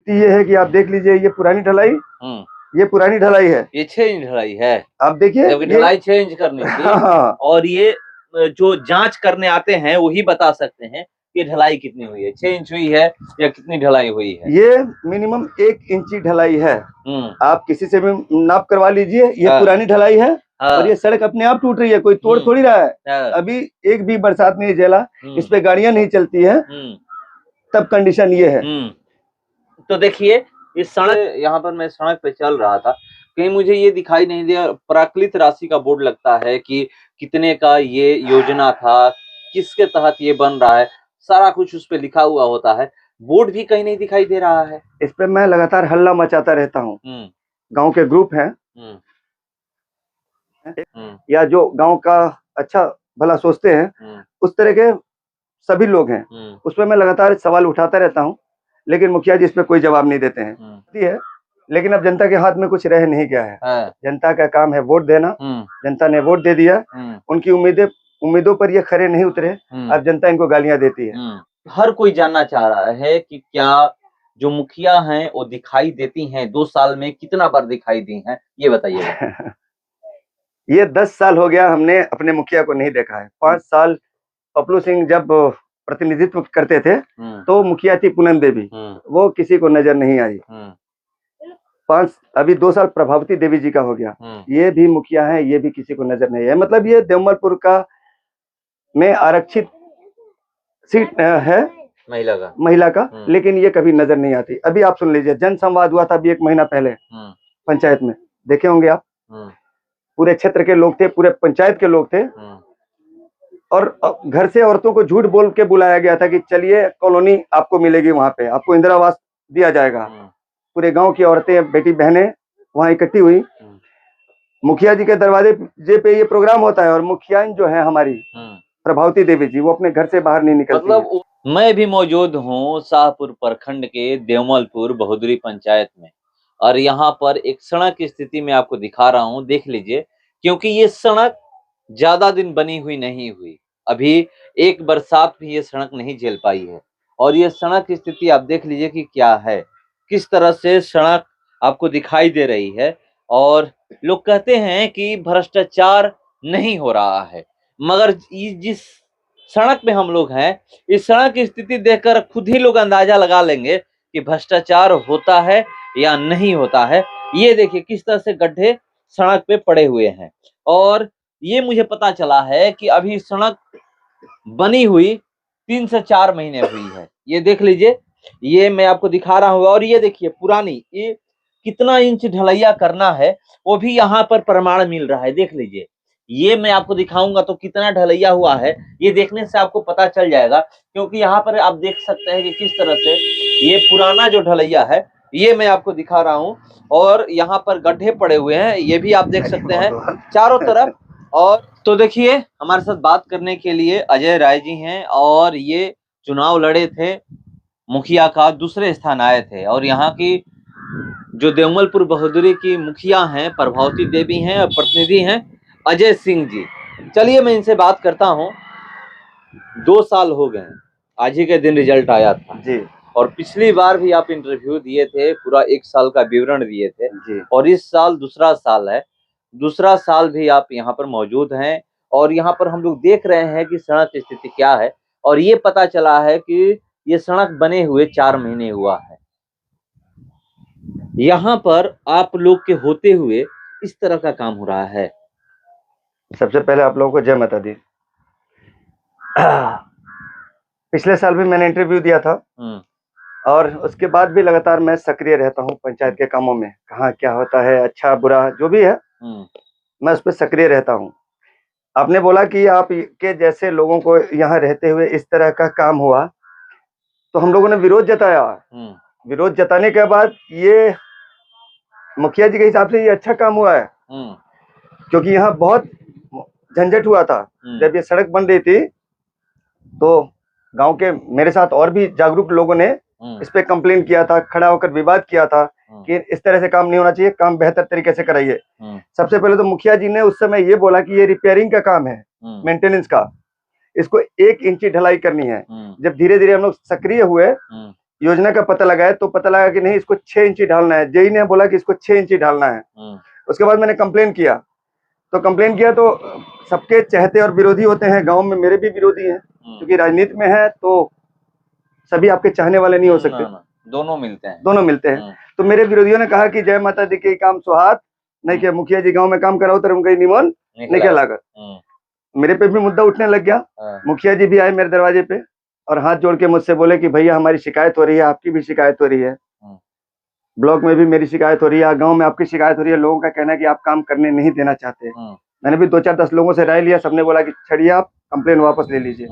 ये है कि आप देख लीजिए, ये पुरानी ढलाई, ये पुरानी ढलाई है, ये 6 इंच ढलाई है। आप देखिए, जबकि ढलाई 6 इंच करनी थी। हाँ। और ये जो जांच करने आते हैं वही बता सकते हैं कि ढलाई कितनी हुई है, 6 इंच हुई है या कितनी ढलाई हुई है। ये मिनिमम 1 इंची ढलाई है। आप किसी से भी नाप करवा लीजिए, ये पुरानी ढलाई है। और ये सड़क अपने आप टूट रही है, कोई तोड़ थोड़ी रहा है। अभी एक भी बरसात नहीं झेला, इस पे गाड़ियां नहीं चलती है, तब कंडीशन ये है। तो देखिए इस सड़क, यहाँ पर मैं सड़क पे चल रहा था, कहीं मुझे ये दिखाई नहीं दिया प्राकृत राशि का बोर्ड लगता है कि कितने का ये योजना था, किसके तहत ये बन रहा है, सारा कुछ उस पे लिखा हुआ होता है। बोर्ड भी कहीं नहीं दिखाई दे रहा है। इस पे मैं लगातार हल्ला मचाता रहता हूँ। गांव के ग्रुप हैं या जो गांव का अच्छा भला सोचते हैं, उस तरह के सभी लोग हैं, उसमें मैं लगातार सवाल उठाता रहता हूँ, लेकिन मुखिया जी इस पे कोई जवाब नहीं देते हैं। लेकिन अब जनता के हाथ में कुछ रह नहीं गया है। जनता का काम है वोट देना, जनता ने वोट दे दिया, उनकी उम्मीदों पर ये खरे नहीं उतरे, अब जनता इनको गालियां देती है। हर कोई जानना चाह रहा है कि क्या जो मुखिया हैं वो दिखाई देती हैं, 2 साल में कितना बार दिखाई दी हैं, ये बताइएगा। ये 10 साल हो गया हमने अपने मुखिया को नहीं देखा है। 5 साल पपलू सिंह जब प्रतिनिधित्व करते थे तो मुखिया थी पूनम देवी, वो किसी को नजर नहीं आई। अभी 2 साल प्रभावती देवी जी का हो गया, ये भी मुखिया है, ये भी किसी को नजर नहीं है। मतलब ये देवमलपुर का में आरक्षित सीट है महिला का, लेकिन ये कभी नजर नहीं आती। अभी आप सुन लीजिए, जन संवाद हुआ था अभी 1 महीना पहले पंचायत में, देखे होंगे आप। पूरे क्षेत्र के लोग थे, पूरे पंचायत के लोग थे, और घर से औरतों को झूठ बोल के बुलाया गया था कि चलिए कॉलोनी आपको मिलेगी, वहां पे आपको इंदिरा आवास दिया जाएगा। पूरे गांव की औरतें, बेटी बहनें वहां इकट्ठी हुई। मुखिया जी के दरवाजे पे ये प्रोग्राम होता है, और मुखिया जो है हमारी प्रभावती देवी जी, वो अपने घर से बाहर नहीं निकलती। मतलब मैं भी मौजूद हूँ शाहपुर प्रखंड के देवमलपुर बहुदरी पंचायत में, और यहाँ पर एक सड़क की स्थिति में आपको दिखा रहा हूँ, देख लीजिए। क्योंकि ये सड़क ज्यादा दिन बनी हुई नहीं हुई, अभी एक बरसात भी ये सड़क नहीं झेल पाई है। और ये सड़क की स्थिति आप देख लीजिए कि क्या है, किस तरह से सड़क आपको दिखाई दे रही है। और लोग कहते हैं कि भ्रष्टाचार नहीं हो रहा है, मगर जिस सड़क पे हम लोग हैं, इस सड़क की स्थिति देखकर खुद ही लोग अंदाजा लगा लेंगे कि भ्रष्टाचार होता है या नहीं होता है। ये देखिए किस तरह से गड्ढे सड़क पे पड़े हुए हैं। और ये मुझे पता चला है कि अभी सड़क बनी हुई 3 से 4 महीने हुई है। ये देख लीजिए, ये मैं आपको दिखा रहा हूँ। और ये देखिए पुरानी, ये कितना इंच ढलैया करना है वो भी यहाँ पर प्रमाण मिल रहा है। देख लीजिए, ये मैं आपको दिखाऊंगा तो कितना ढलैया हुआ है, ये देखने से आपको पता चल जाएगा। क्योंकि यहाँ पर आप देख सकते हैं कि किस तरह से ये पुराना जो ढलैया है, ये मैं आपको दिखा रहा हूँ। और यहाँ पर गड्ढे पड़े हुए हैं, ये भी आप देख सकते हैं चारों तरफ। और तो देखिए, हमारे साथ बात करने के लिए अजय राय जी हैं, और ये चुनाव लड़े थे मुखिया का, दूसरे स्थान आए थे। और यहाँ की जो देवमलपुर बहुदरी की मुखिया हैं प्रभावती देवी हैं, और प्रतिनिधि हैं अजय सिंह जी। चलिए मैं इनसे बात करता हूँ। 2 साल हो गए, आज ही के दिन रिजल्ट आया था जी। और पिछली बार भी आप इंटरव्यू दिए थे, पूरा 1 साल का विवरण दिए थे जी। और इस साल दूसरा साल है, दूसरा साल भी आप यहाँ पर मौजूद हैं। और यहाँ पर हम लोग देख रहे हैं कि सड़क की स्थिति क्या है, और ये पता चला है कि ये सड़क बने हुए 4 महीने हुआ है। यहाँ पर आप लोग के होते हुए इस तरह का काम हो रहा है। सबसे पहले आप लोगों को जय माता दी। पिछले साल भी मैंने इंटरव्यू दिया था, और उसके बाद भी लगातार मैं सक्रिय रहता हूँ पंचायत के कामों में। कहाँ क्या होता है, अच्छा बुरा जो भी है, मैं उस पर सक्रिय रहता हूँ। आपने बोला कि आप के जैसे लोगों को यहाँ रहते हुए इस तरह का काम हुआ, तो हम लोगों ने विरोध जताया। विरोध जताने के बाद ये मुखिया जी के हिसाब से ये अच्छा काम हुआ है, क्योंकि यहाँ बहुत झंझट हुआ था। जब ये सड़क बन रही थी तो गांव के मेरे साथ और भी जागरूक लोगों ने इस पे कंप्लेन किया था, खड़ा होकर विवाद किया था कि इस तरह से काम नहीं होना चाहिए, काम बेहतर तरीके से कराइए। सबसे पहले तो मुखिया जी ने उस समय ये बोला कि ये रिपेयरिंग का काम है, मेंटेनेंस का, इसको 1 इंची ढलाई करनी है। जब धीरे धीरे हम लोग सक्रिय हुए योजना का पता लगाया तो पता लगा कि नहीं, इसको 6 इंची ढालना है। जेई ने बोला कि इसको 6 इंची ढालना है। उसके बाद मैंने कंप्लेन किया, तो सबके चहेते और विरोधी होते हैं। गांव में मेरे भी विरोधी हैं, क्योंकि राजनीति में है तो सभी आपके चाहने वाले नहीं हो सकते, दोनों मिलते हैं। तो मेरे विरोधियों ने कहा कि जय माता दी के काम सुहात नहीं क्या, मुखिया जी गांव में काम कराओ तो उनका निमन नहीं क्या लागत। मेरे पे भी मुद्दा उठने लग गया। मुखिया जी भी आए मेरे दरवाजे पे और हाथ जोड़ के मुझसे बोले कि भैया हमारी शिकायत हो रही है, आपकी भी शिकायत हो रही है, ब्लॉक में भी मेरी शिकायत हो रही है, गांव में आपकी शिकायत हो रही है, लोगों का कहना है कि आप काम करने नहीं देना चाहते। मैंने भी 2-4-10 लोगों से राय लिया, सबने बोला कि छड़िए, आप कंप्लेन वापस ले लीजिए।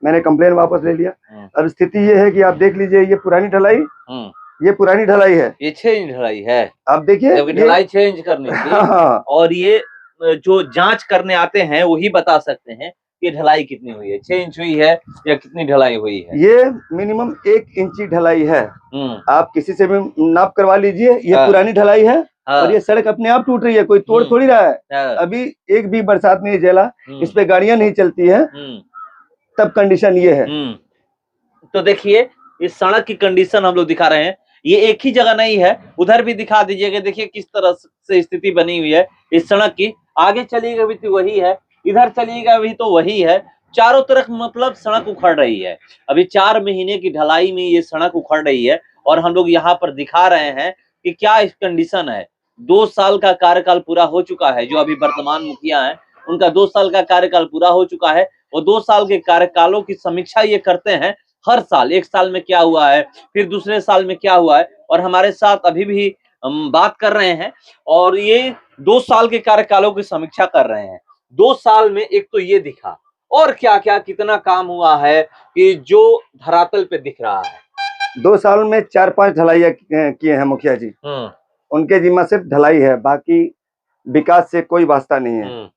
मैंने कंप्लेन वापस ले लिया। अब स्थिति ये है कि आप देख लीजिए, ये पुरानी ढलाई है, ये 6 इंच ढलाई है। आप देखिए, ढलाई 6 इंच करनी थी। और ये जो जांच करने आते हैं वही बता सकते हैं ये ढलाई कितनी हुई है, 6 इंच हुई है या कितनी ढलाई हुई है। ये मिनिमम 1 इंची ढलाई है। आप किसी से भी नाप करवा लीजिए, ये पुरानी ढलाई है। और ये सड़क अपने आप टूट रही है, कोई तोड़ थोड़ी रहा है। अभी एक भी बरसात नहीं झेला, इस पे गाड़ियां नहीं चलती है, तब कंडीशन ये है। तो देखिए इस सड़क की कंडीशन हम लोग दिखा रहे हैं, ये एक ही जगह नहीं है, उधर भी दिखा दीजिएगा। देखिए किस तरह से स्थिति बनी हुई है इस सड़क की। आगे चलिएगा भी तो वही है, इधर चलिएगा भी तो वही है, चारों तरफ मतलब सड़क उखड़ रही है। अभी 4 महीने की ढलाई में ये सड़क उखड़ रही है और हम लोग यहाँ पर दिखा रहे हैं कि क्या इस कंडीशन है। 2 साल का कार्यकाल पूरा हो चुका है, जो अभी वर्तमान मुखिया है उनका 2 साल का कार्यकाल पूरा हो चुका है और 2 साल के कार्यकालों की समीक्षा ये करते हैं हर साल। एक साल में क्या हुआ है, फिर दूसरे साल में क्या हुआ है, और हमारे साथ अभी भी हम बात कर रहे हैं और ये 2 साल के कार्यकालों की समीक्षा कर रहे हैं। 2 साल में एक तो ये दिखा, और क्या क्या कितना काम हुआ है कि जो धरातल पे दिख रहा है। 2 साल में 4-5 ढलाइयाँ किए हैं मुखिया जी। उनके जिम्मा सिर्फ ढलाई है, बाकी विकास से कोई वास्ता नहीं है।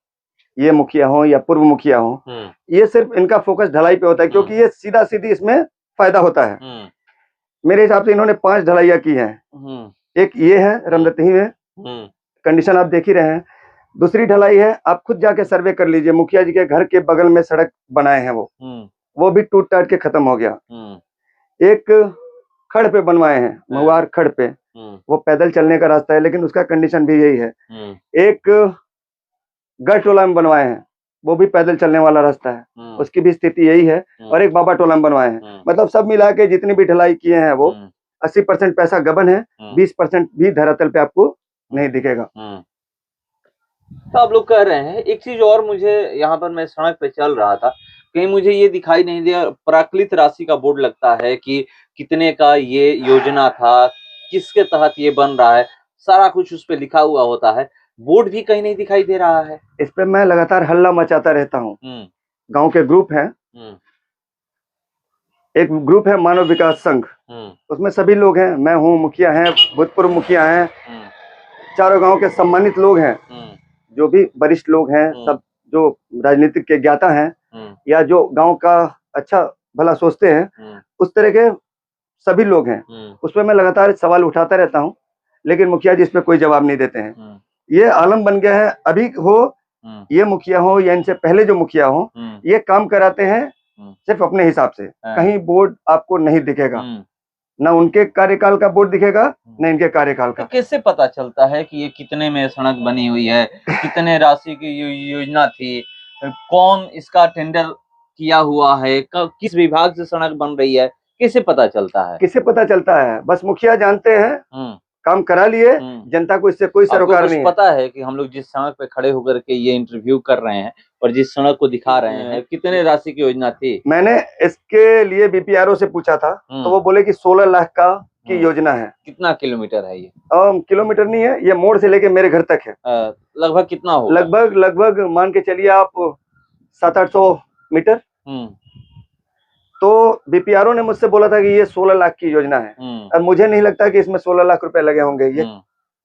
ये मुखिया हो या पूर्व मुखिया हो, ये सिर्फ इनका फोकस ढलाई पे होता है, क्योंकि ये सीधा सीधी इसमें फायदा होता है। मेरे हिसाब से इन्होंने 5 ढलाइयाँ की हैं। एक ये है रमदतही में, कंडीशन आप देख ही रहे हैं। दूसरी ढलाई है, आप खुद जाके सर्वे कर लीजिए, मुखिया जी के घर के बगल में सड़क बनाए हैं वो भी टूट टाट के खत्म हो गया। एक खड़ पे बनवाए हैं, महुआर खड़ पे, वो पैदल चलने का रास्ता है, लेकिन उसका कंडीशन भी यही है। एक गढ़ टोला में बनवाए हैं, वो भी पैदल चलने वाला रास्ता है, उसकी भी स्थिति यही है। और एक बाबा टोला में बनवाए हैं। मतलब सब मिला के जितनी भी ढलाई किए हैं वो 80% पैसा गबन है, 20% भी धरातल पे आपको नहीं दिखेगा। तो आप लोग कह रहे हैं, एक चीज और मुझे यहाँ पर, मैं सड़क पे चल रहा था, कहीं मुझे ये दिखाई नहीं दिया, प्राकृत राशि का बोर्ड लगता है कि कितने का ये योजना था, किसके तहत ये बन रहा है, सारा कुछ उस पे लिखा हुआ होता है, बोर्ड भी कहीं नहीं दिखाई दे रहा है। इस पे मैं लगातार हल्ला मचाता रहता हूँ। गांव के ग्रुप हैं, एक ग्रुप है मानव विकास संघ, उसमें सभी लोग हैं, मैं हूँ, मुखिया हैं, भूतपूर्व मुखिया हैं, चारों गांव के सम्मानित लोग हैं, जो भी वरिष्ठ लोग हैं, सब जो राजनीतिक के ज्ञाता हैं या जो गांव का अच्छा भला सोचते हैं, उस तरह के सभी लोग हैं। उसमें मैं लगातार सवाल उठाता रहता हूँ, लेकिन मुखिया जी इस पे कोई जवाब नहीं देते हैं। ये आलम बन गया है, अभी हो ये मुखिया हो या इनसे पहले जो मुखिया हो, ये काम कराते हैं सिर्फ अपने हिसाब से। कहीं बोर्ड आपको नहीं दिखेगा, ना उनके कार्यकाल का बोर्ड दिखेगा, ना इनके कार्यकाल का। तो कैसे पता चलता है कि ये कितने में सड़क बनी हुई है, कितने राशि की योजना थी, कौन इसका टेंडर किया हुआ है, किस विभाग से सड़क बन रही है, कैसे पता चलता है? किसे पता चलता है? बस मुखिया जानते हैं, काम करा लिए, जनता को इससे कोई सरोकार नहीं है। पता है कि हम लोग जिस सड़क पे खड़े होकर के ये इंटरव्यू कर रहे हैं और जिस सड़क को दिखा रहे हैं, कितने राशि की योजना थी? मैंने इसके लिए बीपीआरओ से पूछा था, तो वो बोले कि 16 लाख का की योजना है। कितना किलोमीटर है ये? किलोमीटर नहीं है, ये मोड़ से लेके मेरे घर तक है। लगभग कितना होगा? लगभग मान के चलिए आप 700-800 मीटर। तो बीपीआरओ ने मुझसे बोला था कि ये 16 लाख की योजना है। अब मुझे नहीं लगता कि इसमें 16 लाख रुपए लगे होंगे, ये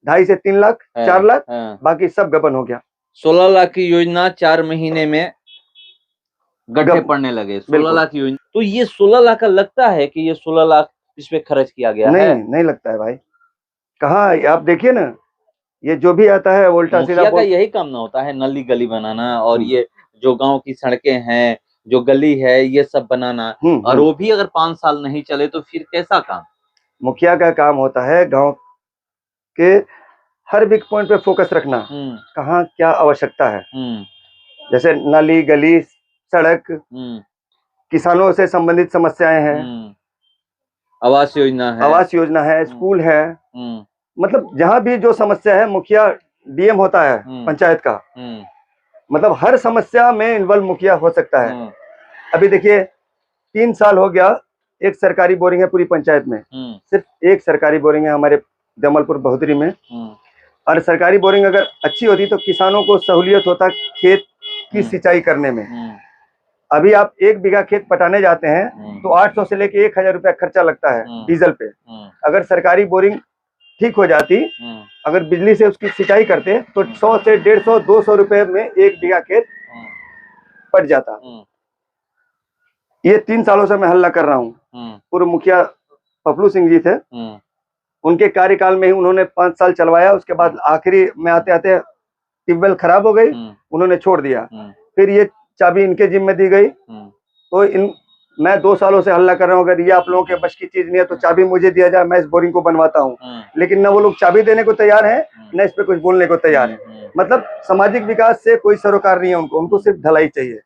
2.5 से 3 लाख 4 लाख, बाकी सब गबन हो गया। 16 लाख की योजना 4 महीने में गड्ढे पड़ने लगे। 16 लाख की योजना, तो ये 16 लाख का लगता है कि ये 16 लाख इस पे खर्च किया गया है? नहीं लगता है भाई, कहाँ आप देखिए ना, ये जो भी आता है उल्टा सीधा। यही काम ना होता है, नली गली बनाना और ये जो गांव की सड़कें हैं जो गली है ये सब बनाना, और वो भी अगर 5 साल नहीं चले तो फिर कैसा काम? मुखिया का काम होता है गांव के हर बिग पॉइंट पे फोकस रखना, कहाँ क्या आवश्यकता है, जैसे नाली, गली, सड़क, किसानों से संबंधित समस्याएं हैं, आवास योजना है, स्कूल है, मतलब जहाँ भी जो समस्या है, मुखिया डीएम होता है पंचायत का, मतलब हर समस्या में इन्वॉल्व मुखिया हो सकता है। अभी देखिए 3 साल हो गया, एक सरकारी बोरिंग है पूरी पंचायत में, सिर्फ एक सरकारी बोरिंग है हमारे जमलपुर बहुदरी में, और सरकारी बोरिंग अगर अच्छी होती तो किसानों को सहूलियत होता खेत की सिंचाई करने में। अभी आप 1 बीघा खेत पटाने जाते हैं तो 800 से लेके 1000 रुपया खर्चा लगता है डीजल पे। अगर सरकारी बोरिंग ठीक हो जाती, अगर बिजली से उसकी सिंचाई करते तो 100 से 150 200 रुपए में 1 बीघा खेत पट जाता। ये 3 सालों से मैं हल्ला कर रहा हूँ। पूर्व मुखिया पपलू सिंह जी थे, उनके कार्यकाल में ही उन्होंने 5 साल चलवाया। उसके बाद आखिरी में आते आते ट्यूबवेल खराब हो गई, उन्होंने छोड़ दिया। फिर ये चाबी इनके जिम्मे दी गई। तो मैं 2 सालों से हल्ला कर रहा हूँ, अगर ये आप लोगों के बस की चीज नहीं है तो चाबी मुझे दिया जाए, मैं इस बोरिंग को बनवाता हूँ। लेकिन न वो लोग चाबी देने को तैयार है, न इस पे कुछ बोलने को तैयार है। मतलब सामाजिक विकास से कोई सरोकार नहीं है उनको सिर्फ ढलाई चाहिए।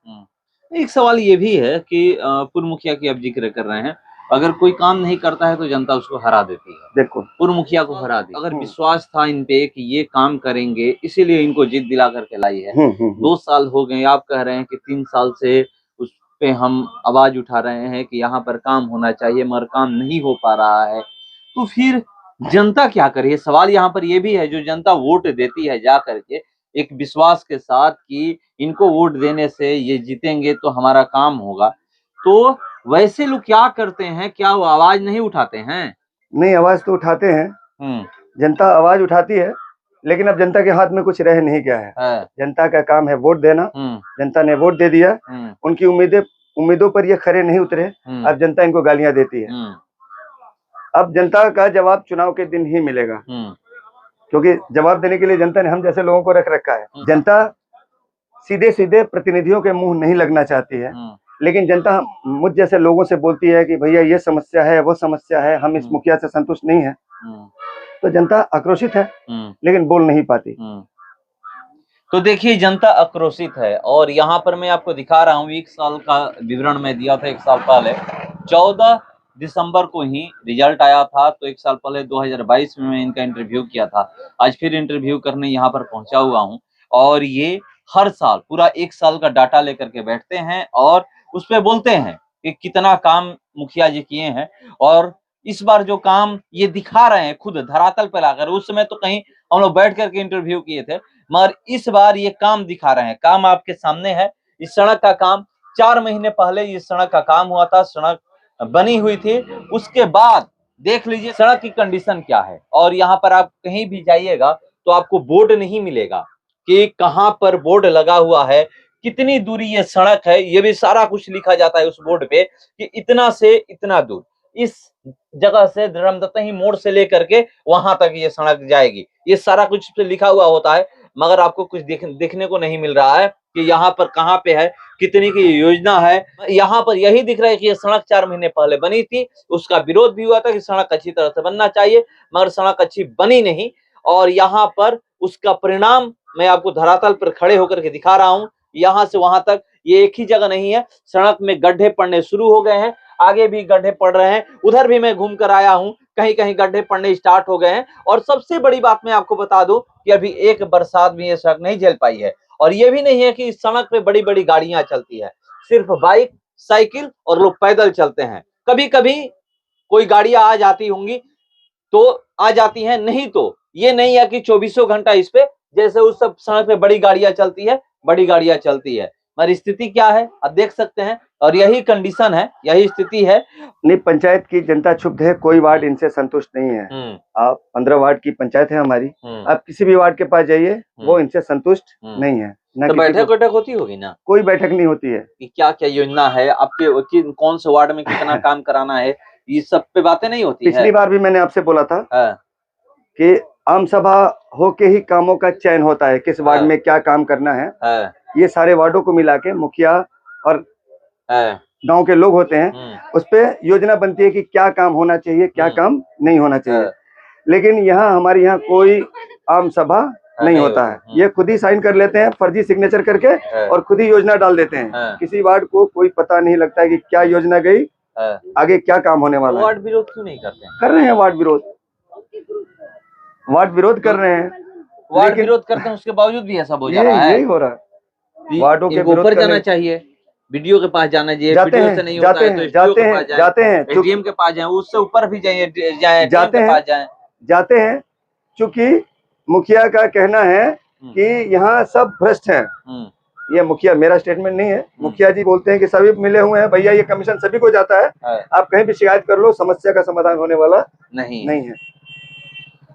एक सवाल ये भी है कि पूर्व मुखिया की आप जिक्र कर रहे हैं, अगर कोई काम नहीं करता है तो जनता उसको हरा देती है। देखो पूर्व मुखिया को हरा दी, अगर विश्वास था इन पे कि ये काम करेंगे, इसीलिए इनको जीत दिला करके लाई है। 2 साल हो गए, आप कह रहे हैं कि 3 साल से उस पे हम आवाज उठा रहे हैं कि यहाँ पर काम होना चाहिए, मगर काम नहीं हो पा रहा है। तो फिर जनता क्या करे? सवाल यहाँ पर ये भी है, जो जनता वोट देती है जा करके एक विश्वास के साथ कि इनको वोट देने से ये जीतेंगे तो हमारा काम होगा, तो वैसे लोग क्या करते हैं? क्या वो आवाज नहीं उठाते हैं? नहीं, आवाज तो उठाते हैं। जनता आवाज उठाती है, लेकिन अब जनता के हाथ में कुछ रह नहीं गया है। जनता का काम है वोट देना। जनता ने वोट दे दिया, उनकी उम्मीदों पर ये खरे नहीं उतरे, अब जनता इनको गालियां देती है। अब जनता का जवाब चुनाव के दिन ही मिलेगा, क्योंकि जवाब देने के लिए जनता ने हम जैसे लोगों को रख रखा है। जनता सीधे सीधे प्रतिनिधियों के मुंह नहीं लगना चाहती है, लेकिन जनता मुझ जैसे लोगों से बोलती है कि भैया ये समस्या है, वो समस्या है, हम इस मुखिया से संतुष्ट नहीं है। तो जनता आक्रोशित है, लेकिन बोल नहीं पाती। तो देखिए जनता आक्रोशित है, और यहाँ पर मैं आपको दिखा रहा हूँ 1 साल का विवरण मैं दिया था 1 साल पहले। 14 दिसंबर को ही रिजल्ट आया था, तो 1 साल पहले 2022 में मैं इनका इंटरव्यू किया था। आज फिर इंटरव्यू करने यहाँ पर पहुंचा हुआ हूँ, और ये हर साल पूरा 1 साल का डाटा लेकर के बैठते हैं और उस पर बोलते हैं कि कितना काम मुखिया जी किए हैं। और इस बार जो काम ये दिखा रहे हैं खुद धरातल पर लाकर, उस समय तो कहीं हम लोग बैठ करके इंटरव्यू किए थे, मगर इस बार ये काम दिखा रहे हैं। काम आपके सामने है। इस सड़क का काम 4 महीने पहले इस सड़क का काम हुआ था, सड़क बनी हुई थी। उसके बाद देख लीजिए सड़क की कंडीशन क्या है। और यहाँ पर आप कहीं भी जाइएगा तो आपको बोर्ड नहीं मिलेगा कि कहाँ पर बोर्ड लगा हुआ है, कितनी दूरी ये सड़क है, ये भी सारा कुछ लिखा जाता है उस बोर्ड पे कि इतना से इतना दूर, इस जगह से धर्मदत्ता मोड़ से लेकर के वहां तक ये सड़क जाएगी, ये सारा कुछ पे लिखा हुआ होता है। मगर आपको कुछ देखने को नहीं मिल रहा है कि यहाँ पर कहाँ पे है, कितनी की योजना है। यहाँ पर यही दिख रहा है कि ये सड़क 4 महीने पहले बनी थी, उसका विरोध भी हुआ था कि सड़क अच्छी तरह से बनना चाहिए, मगर सड़क अच्छी बनी नहीं। और यहाँ पर उसका परिणाम मैं आपको धरातल पर खड़े होकर के दिखा रहा हूँ। यहाँ से वहां तक ये एक ही जगह नहीं है, सड़क में गड्ढे पड़ने शुरू हो गए हैं, आगे भी गड्ढे पड़ रहे हैं, उधर भी मैं घूम कर आया हूं, कहीं कहीं गड्ढे पड़ने स्टार्ट हो गए हैं। और सबसे बड़ी बात मैं आपको बता दूं कि अभी एक बरसात भी ये सड़क नहीं झेल पाई है। और ये भी नहीं है कि इस सड़क पे बड़ी बड़ी गाड़ियां चलती है, सिर्फ बाइक, साइकिल और लोग पैदल चलते हैं। कभी कभी कोई गाड़ियां आ जाती होंगी तो आ जाती हैं, नहीं तो ये नहीं है कि 24 घंटा इस पे जैसे उस सब सड़क पे बड़ी गाड़ियां चलती है, बड़ी गाड़ियां चलती है। मगर स्थिति क्या है आप देख सकते हैं, और यही कंडीशन है, यही स्थिति है। नहीं, पंचायत की जनता क्षुब्ध है, कोई वार्ड इनसे संतुष्ट नहीं है। आप 15 वार्ड की पंचायत है हमारी, आप किसी भी वार्ड के पास जाइए, वो इनसे संतुष्ट नहीं है। तो बैठक होती होगी ना? कोई बैठक नहीं होती है कि क्या क्या योजना है आपके, कौन से वार्ड में कितना काम कराना है, ये सब पे बातें नहीं होती है। पिछली बार भी मैंने आपसे बोला था कि आम सभा होके ही कामों का चयन होता है, किस वार्ड में क्या काम करना है। ये सारे वार्डों को मिला के मुखिया और गांव के लोग होते हैं, उस पे योजना बनती है कि क्या काम होना चाहिए, क्या काम नहीं होना चाहिए। लेकिन यहाँ हमारे यहाँ कोई आम सभा नहीं होता है। ये खुद ही साइन कर लेते हैं फर्जी सिग्नेचर करके और खुद ही योजना डाल देते हैं। किसी वार्ड को कोई पता नहीं लगता है कि क्या योजना गई, आगे क्या काम होने वाला है। वार्ड विरोध क्यों नहीं करते हैं? कर रहे हैं वार्ड विरोध, वार्ड विरोध कर रहे हैं। वार्ड विरोध करते हैं, उसके बावजूद भी ऐसा हो जा रहा है। यही हो रहा है। वार्डों के विरोध ऊपर जाना चाहिए, वीडियो के पास जाना चाहिए, वीडियो से नहीं होता है तो एसडीओ के पास जाएं, एसडीएम के पास जाएं, उससे ऊपर भी जाते हैं। चूंकि मुखिया का कहना है कि यहाँ सब भ्रष्ट हैं। ये मुखिया, मेरा स्टेटमेंट नहीं है, मुखिया जी बोलते हैं कि सभी मिले हुए हैं भैया, ये कमीशन सभी को जाता है, आप कहीं भी शिकायत कर लो, समस्या का समाधान होने वाला नहीं है।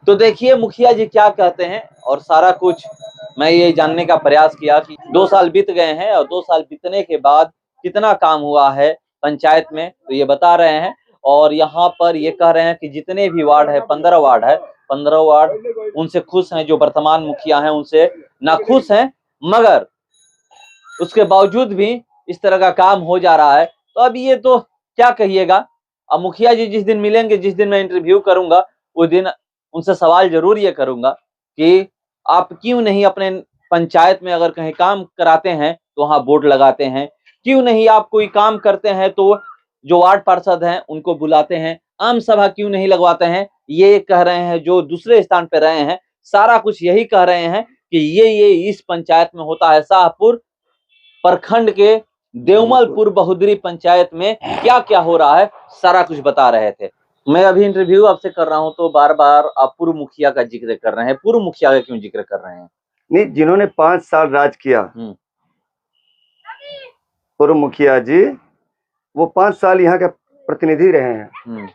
तो देखिए मुखिया जी क्या कहते हैं, और सारा कुछ मैं ये जानने का प्रयास किया कि 2 साल बीत गए हैं और 2 साल बीतने के बाद कितना काम हुआ है पंचायत में, तो ये बता रहे हैं। और यहाँ पर ये कह रहे हैं कि जितने भी वार्ड है, 15 वार्ड है, 15 वार्ड उनसे खुश हैं, जो वर्तमान मुखिया हैं उनसे नाखुश हैं, मगर उसके बावजूद भी इस तरह का काम हो जा रहा है। तो अब ये तो क्या कहिएगा। अब मुखिया जी जिस दिन मिलेंगे, जिस दिन मैं इंटरव्यू करूंगा, उस दिन उनसे सवाल जरूर ये करूंगा कि आप क्यों नहीं अपने पंचायत में अगर कहीं काम कराते हैं तो वहां बोर्ड लगाते हैं, क्यों नहीं आप कोई काम करते हैं तो जो वार्ड पार्षद हैं उनको बुलाते हैं, आम सभा क्यों नहीं लगवाते हैं। ये कह रहे हैं जो दूसरे स्थान पे रहे हैं, सारा कुछ यही कह रहे हैं कि ये इस पंचायत में होता है। शाहपुर प्रखंड के देवमलपुर बहुदरी पंचायत में क्या क्या हो रहा है, सारा कुछ बता रहे थे। मैं अभी इंटरव्यू आपसे कर रहा हूं तो बार बार आप पूर्व मुखिया का जिक्र कर रहे हैं, पूर्व मुखिया का क्यों जिक्र कर रहे हैं? नहीं, जिन्होंने 5 साल राज किया, पूर्व मुखिया जी, वो 5 साल यहाँ के प्रतिनिधि रहे हैं।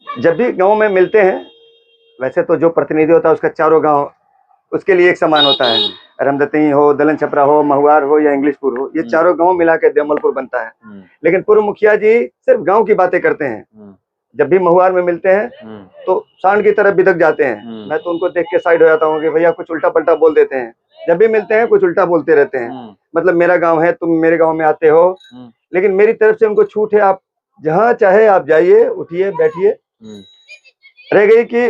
जब भी गांव में मिलते हैं, वैसे तो जो प्रतिनिधि होता है उसका चारों गांव उसके लिए एक समान होता है, रमदती हो, दलन छपरा हो, महुआर हो या इंग्लिशपुर हो, ये चारों गांव मिला के देवमलपुर बनता है। लेकिन पूर्व मुखिया जी सिर्फ गांव की बातें करते हैं। जब भी महुआर में मिलते हैं तो सांड की तरफ बिदक जाते हैं। मैं तो उनको देख के साइड हो जाता हूँ कि भैया कुछ उल्टा पलटा बोल देते हैं। जब भी मिलते हैं कुछ उल्टा बोलते रहते हैं, मतलब मेरा गांव है, तुम मेरे गांव में आते हो। लेकिन मेरी तरफ से उनको छूट है, आप जहां चाहे आप जाइए, उठिए, बैठिए। रह गई कि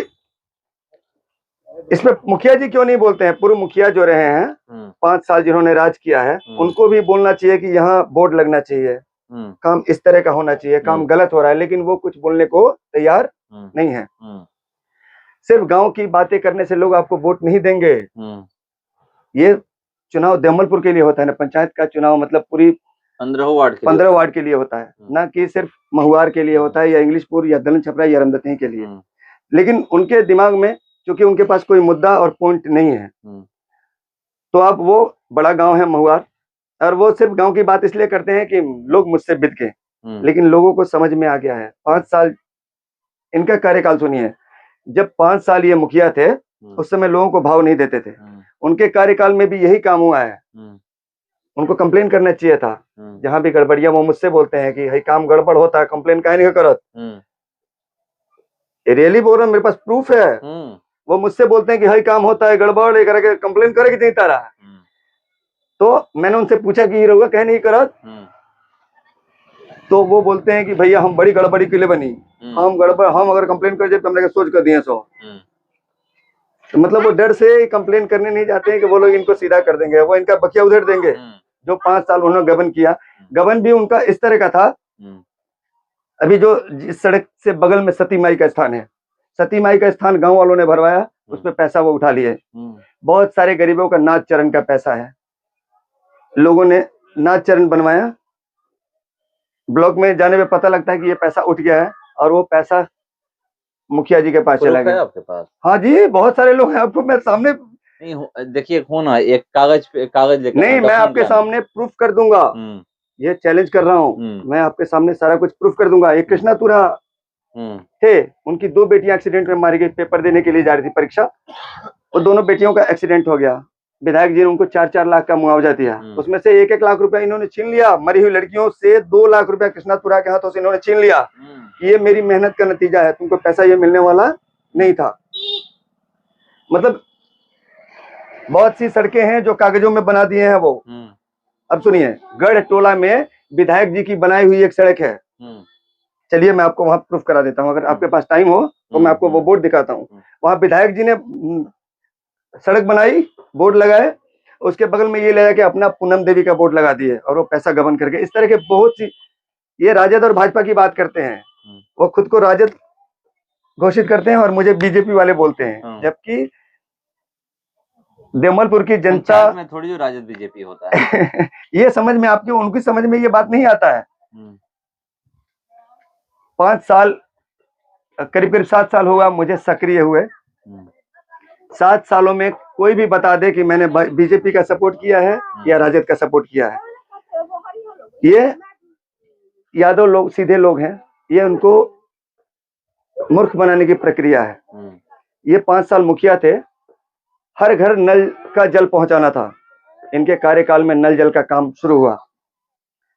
इसमें मुखिया जी क्यों नहीं बोलते हैं, पूर्व मुखिया जो रहे हैं 5 साल जिन्होंने राज किया है, उनको भी बोलना चाहिए कि यहाँ बोर्ड लगना चाहिए, काम इस तरह का होना चाहिए, काम गलत हो रहा है। लेकिन वो कुछ बोलने को तैयार नहीं है। सिर्फ गांव की बातें करने से लोग आपको वोट नहीं देंगे। ये चुनाव देवमलपुर के लिए होता है ना, पंचायत का चुनाव मतलब पूरी 15 वार्ड के लिए होता है, ना कि सिर्फ महुआर के लिए होता है या इंग्लिशपुर या दलन छपरा या रमदती के लिए। लेकिन उनके दिमाग में क्योंकि उनके पास कोई मुद्दा और पॉइंट नहीं है, तो अब वो बड़ा गांव है महुआर, और वो सिर्फ गांव की बात इसलिए करते हैं कि लोग मुझसे बिद के। लेकिन लोगों को समझ में आ गया है। 5 साल इनका कार्यकाल सुनिए, जब 5 साल ये मुखिया थे उस समय लोगों को भाव नहीं देते थे। उनके कार्यकाल में भी यही काम हुआ है। उनको कंप्लेन करना चाहिए था, जहां भी गड़बड़ियां वो मुझसे बोलते हैं कि भाई काम गड़बड़ होता है, कंप्लेन काहे नहीं करत। रियली बोल रहा हूं, मेरे पास प्रूफ है। वो मुझसे बोलते हैं कि भाई काम होता है गड़बड़, ये करके कंप्लेन करे कि नहीं तारा। तो मैंने उनसे पूछा कि ये रहुआ कहे नहीं करत, तो वो बोलते हैं कि भैया हम बड़ी गड़बड़ी के लिए बनी, हम अगर कंप्लेन कर जाए तो हमने सोच कर दिए 100। तो मतलब वो डर से कंप्लेन करने नहीं जाते हैं कि वो लोग इनको सीधा कर देंगे, वो इनका बकिया उधेड़ देंगे। जो 5 साल उन्होंने गबन किया, गबन भी उनका इस तरह का था। अभी जो जिस सड़क से बगल में सती माई का स्थान है, सती माई का स्थान गांव वालों ने भरवाया, उसमें पैसा वो उठा लिए। बहुत सारे गरीबों का नाच चरण का पैसा है, लोगों ने नाच चरण बनवाया। ब्लॉक में जाने में पता लगता है कि ये पैसा उठ गया है, और वो पैसा मुखिया जी के पास चला गया। आपके पास? हाँ जी, बहुत सारे लोग हैं, आपको मैं सामने नहीं देखिए, कौन है, एक कागज लेकर नहीं, मैं आपके सामने प्रूफ कर दूंगा। ये चैलेंज कर रहा हूँ, मैं आपके सामने सारा कुछ प्रूफ कर दूंगा। एक कृष्णा तुरा थे, उनकी 2 बेटियां एक्सीडेंट में मारी गई, पेपर देने के लिए जा रही थी परीक्षा, और दोनों बेटियों का एक्सीडेंट हो गया। विधायक जी ने उनको 4-4 लाख का मुआवजा दिया, उसमें से 1-1 लाख रुपया इन्होंने छीन लिया। मरी हुई लड़कियों से 2 लाख रुपया कृष्णा तुरा के हाथों से इन्होंने छीन लिया। ये मेरी मेहनत का नतीजा है, तुमको पैसा ये मिलने वाला नहीं था। मतलब बहुत सी सड़कें हैं जो कागजों में बना दिए हैं वो। अब सुनिए, गढ़ टोला में विधायक जी की बनाई हुई एक सड़क है। चलिए मैं आपको वहां प्रूफ करा देता हूँ, अगर आपके पास टाइम हो तो मैं आपको वो बोर्ड दिखाता हूँ। वहां विधायक जी ने सड़क बनाई, बोर्ड लगाए, उसके बगल में ये ले जाके अपना पूनम देवी का बोर्ड लगा दिए और वो पैसा गबन करके। इस तरह के बहुत सी, ये राजद और भाजपा की बात करते हैं, वो खुद को राजद घोषित करते हैं और मुझे बीजेपी वाले बोलते हैं, जबकि देवलपुर की जनता में थोड़ी जो राजद बीजेपी होता है ये समझ में, आपकी उनकी समझ में ये बात नहीं आता है। 5 साल, करीब करीब 7 साल हुआ मुझे सक्रिय हुए। 7 सालों में कोई भी बता दे कि मैंने बीजेपी का सपोर्ट किया है या राजद का सपोर्ट किया है। ये यादव लोग सीधे लोग हैं, ये उनको मूर्ख बनाने की प्रक्रिया है। ये 5 साल मुखिया थे, हर घर नल का जल पहुंचाना था। इनके कार्यकाल में नल जल का काम शुरू हुआ।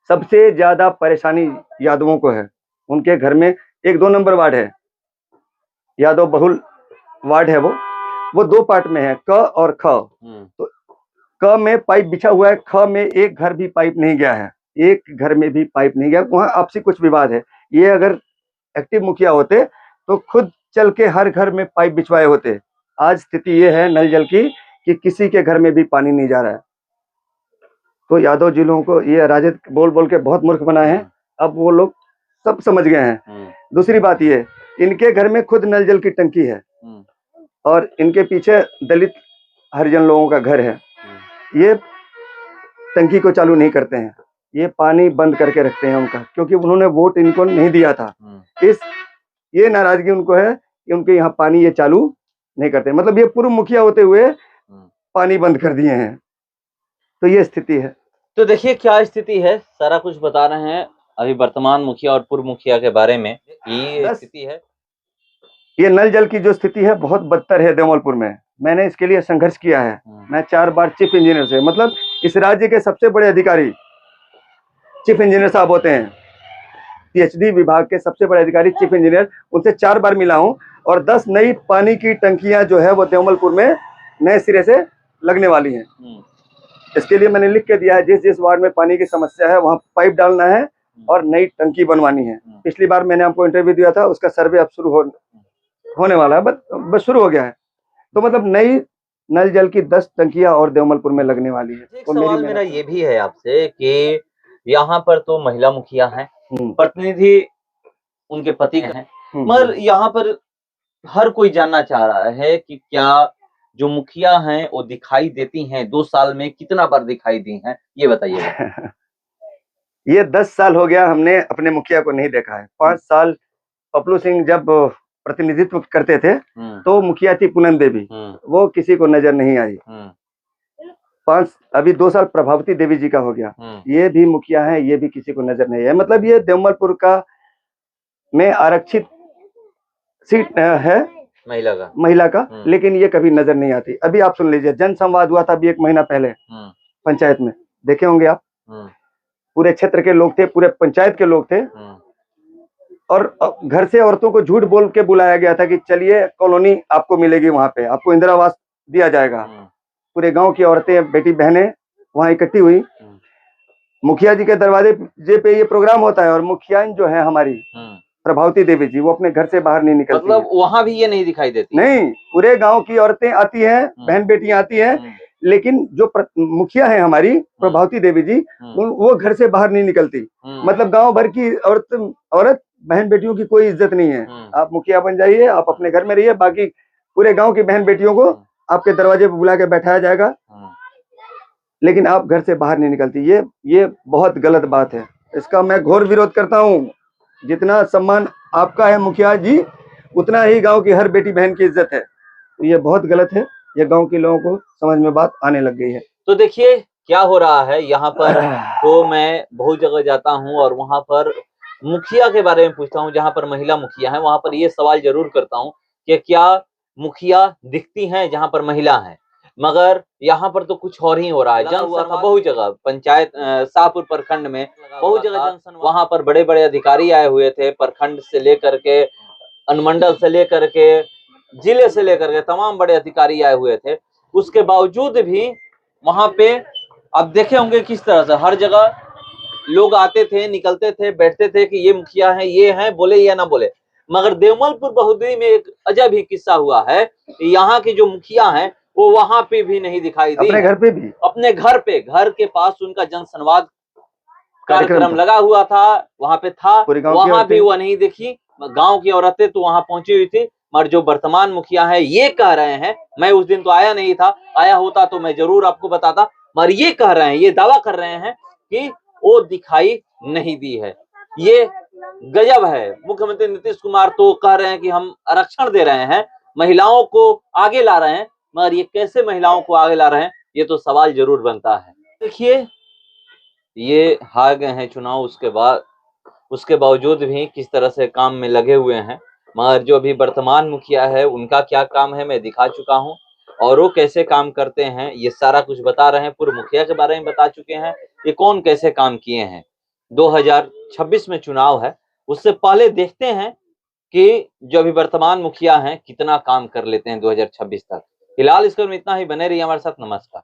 सबसे ज्यादा परेशानी यादवों को है। उनके घर में 1-2 नंबर वार्ड है, यादव बहुल वार्ड है, वो 2 पार्ट में है, क और ख। तो क में पाइप बिछा हुआ है, ख में एक घर भी पाइप नहीं गया है, एक घर में भी पाइप नहीं गया। वहां आपसी कुछ विवाद है। ये अगर एक्टिव मुखिया होते तो खुद चल के हर घर में पाइप बिछवाए होते। आज स्थिति ये है नल जल की कि किसी के घर में भी पानी नहीं जा रहा है। तो यादव जी लोगों को ये राजद बोल बोल के बहुत मूर्ख बनाए हैं। अब वो लोग सब समझ गए हैं। दूसरी बात ये, इनके घर में खुद नल जल की टंकी है और इनके पीछे दलित हरिजन लोगों का घर है। ये टंकी को चालू नहीं करते हैं, ये पानी बंद करके रखते हैं उनका, क्योंकि उन्होंने वोट इनको नहीं दिया था। ये नाराजगी उनको है कि उनके यहाँ पानी ये चालू नहीं करते। मतलब ये पूर्व मुखिया होते हुए पानी बंद कर दिए हैं। तो ये स्थिति है। तो देखिए क्या स्थिति है, सारा कुछ बता रहे हैं अभी वर्तमान मुखिया और पूर्व मुखिया के बारे में। ये स्थिति है, ये नल जल की जो स्थिति है बहुत बदतर है देवलपुर में। मैंने इसके लिए संघर्ष किया है। मैं 4 बार चीफ इंजीनियर से, मतलब इस राज्य के सबसे बड़े अधिकारी चीफ इंजीनियर साहब होते हैं, पीएचडी विभाग के सबसे बड़े अधिकारी चीफ इंजीनियर, उनसे 4 बार मिला हूं। और 10 नई पानी की टंकियां जो है वो देवलपुर में नए सिरे से लगने वाली हैं। इसके लिए मैंने लिख के दिया है, जिस जिस वार्ड में पानी की समस्या है वहां पाइप डालना है और नई टंकी बनवानी है। पिछली बार मैंने आपको इंटरव्यू दिया था, उसका सर्वे अब शुरू होने वाला है, बस शुरू हो गया है। तो मतलब नई नल जल की 10 टंकियां और देवलपुर में लगने वाली है। एक सवाल मेरा ये भी है आपसे कि यहाँ पर तो महिला मुखिया हैं, प्रतिनिधि उनके पति हैं, मगर यहाँ पर हर कोई जानना चाह रहा है कि क्या जो मुखिया हैं वो दिखाई देती हैं? 2 साल में कितना बार दिखाई दी हैं, ये बताइए। ये 10 साल हो गया हमने अपने मुखिया को नहीं देखा है। 5 साल पपलू सिंह जब प्रतिनिधित्व करते थे तो मुखिया थी पूनम देवी, वो किसी को नजर नहीं आई। 5 अभी 2 साल प्रभावती देवी जी का हो गया, ये भी मुखिया है, ये भी किसी को नजर नहीं है। मतलब ये देवलपुर का में आरक्षित सीट है महिला का, लेकिन ये कभी नजर नहीं आती। अभी आप सुन लीजिए, जन संवाद हुआ था अभी 1 महीना पहले पंचायत में, देखे होंगे आप। पूरे क्षेत्र के लोग थे, पूरे पंचायत के लोग थे, और घर से औरतों को झूठ बोल के बुलाया गया था कि चलिए कॉलोनी आपको मिलेगी, वहां पे आपको इंदिरा आवास दिया जाएगा। पूरे गांव की औरतें, बेटी बहनें वहां इकट्ठी हुई। मुखिया जी के दरवाजे पे ये प्रोग्राम होता है और मुखिया जो है हमारी प्रभावती देवी जी, वो अपने घर से बाहर नहीं निकलती। मतलब वहां भी ये नहीं दिखाई देती? नहीं, पूरे गांव की औरतें आती हैं, बहन बेटियां आती हैं, लेकिन जो मुखिया है हमारी प्रभावती देवी जी, वो घर से बाहर नहीं निकलती। मतलब गांव भर की औरत बहन बेटियों की कोई इज्जत नहीं है। आप मुखिया बन जाइए, आप अपने घर में रहिए, बाकी पूरे गांव की बहन बेटियों को आपके दरवाजे पे बुला के बैठाया जाएगा, लेकिन आप घर से बाहर नहीं निकलती। ये बहुत गलत बात है, इसका मैं घोर विरोध करता हूँ। जितना सम्मान आपका है मुखिया जी, उतना ही गांव की हर बेटी बहन की इज्जत है। तो ये बहुत गलत है, ये गांव के लोगों को समझ में बात आने लग गई है। तो देखिए क्या हो रहा है यहाँ पर। तो मैं बहुत जगह जाता हूँ और वहां पर मुखिया के बारे में पूछता हूँ, जहाँ पर महिला मुखिया है वहां पर ये सवाल जरूर करता हूँ कि क्या मुखिया दिखती हैं जहाँ पर महिला है, मगर यहाँ पर तो कुछ और ही हो रहा है। जनसभा बहुत जगह, पंचायत शाहपुर प्रखंड में बहुत जगह जनसभा, वहां पर बड़े बड़े अधिकारी आए हुए थे, प्रखंड से लेकर के अनुमंडल से लेकर के जिले से लेकर के तमाम बड़े अधिकारी आए हुए थे। उसके बावजूद भी वहां पे आप देखे होंगे किस तरह से हर जगह लोग आते थे, निकलते थे, बैठते थे कि ये मुखिया है, ये है, बोले या ना बोले। मगर देवमलपुर बहुदरी में एक अजब ही किस्सा हुआ है कि यहाँ की जो मुखिया है वो वहां पे भी नहीं दिखाई दी। अपने घर पे भी, अपने घर पे, घर के पास उनका जनसंवाद कार्यक्रम था। लगा हुआ था, वहां पे था, पूरे गांव की वहां भी औरतें। वो नहीं दिखी। गांव की औरतें तो वहां पहुंची हुई थी, मगर जो वर्तमान मुखिया है ये कह रहे हैं, मैं उस दिन तो आया नहीं था, आया होता तो मैं जरूर आपको बताता, मगर ये कह रहे हैं, ये दावा कर रहे हैं कि वो दिखाई नहीं दी है। ये गजब है। मुख्यमंत्री नीतीश कुमार तो कह रहे हैं कि हम आरक्षण दे रहे हैं, महिलाओं को आगे ला रहे हैं, मगर ये कैसे महिलाओं को आगे ला रहे हैं, ये तो सवाल जरूर बनता है। देखिए, ये हार गए हैं चुनाव, उसके बावजूद भी किस तरह से काम में लगे हुए हैं। मगर जो अभी वर्तमान मुखिया है उनका क्या काम है मैं दिखा चुका हूं, और वो कैसे काम करते हैं ये सारा कुछ बता रहे हैं। पूर्व मुखिया के बारे में बता चुके हैं, ये कौन कैसे काम किए हैं। 2026 में चुनाव है, उससे पहले देखते हैं कि जो अभी वर्तमान मुखिया हैं कितना काम कर लेते हैं 2026 तक। फिलहाल इसको इतना ही, बने रहिए हमारे साथ। नमस्कार।